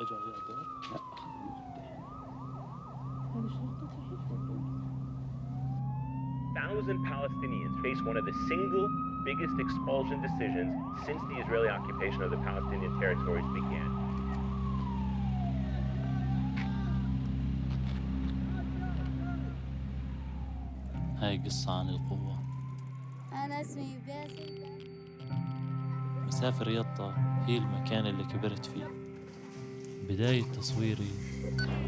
اجى غادر؟ لا اخذ المفتاح. هذه شرطة الحفظ. 1,000 Palestinians face one of the single biggest expulsion decisions since the Israeli occupation of the Palestinian territories began. هاي قصة عن القوة. أنا اسمي باسل. مسافر يطا هي المكان اللي كبرت فيه. بداية تصويري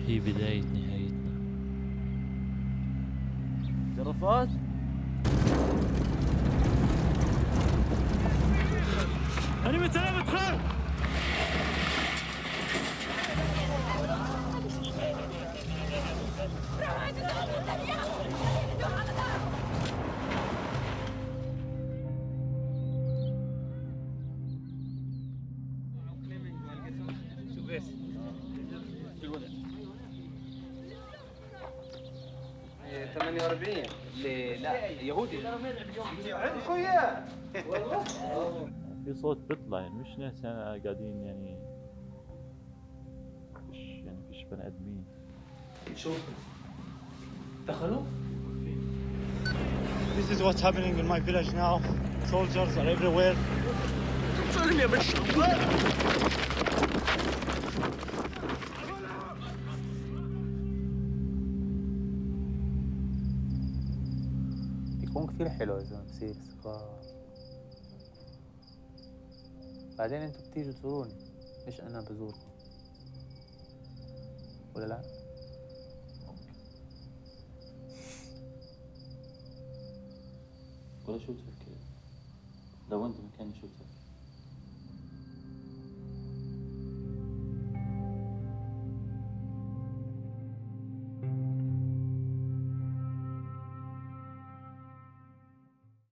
هي بداية نهايتنا. جرافات؟ أنا متعب خير. شوف بس الولد 48 لا يهودي عندكم اياه والله. في صوت بيطلع يعني مش ناس قاعدين يعني فيش بني ادمين. شوف دخلوا. This is what's happening in my village now. Soldiers are everywhere. بيكون كثير حلو إذا بصير استقرار. بعدين انتوا بتيجوا تزوروني مش أنا بزوركم، ولا لا؟ ولا شو تفكر؟ لو انت مكاني شو تفكر؟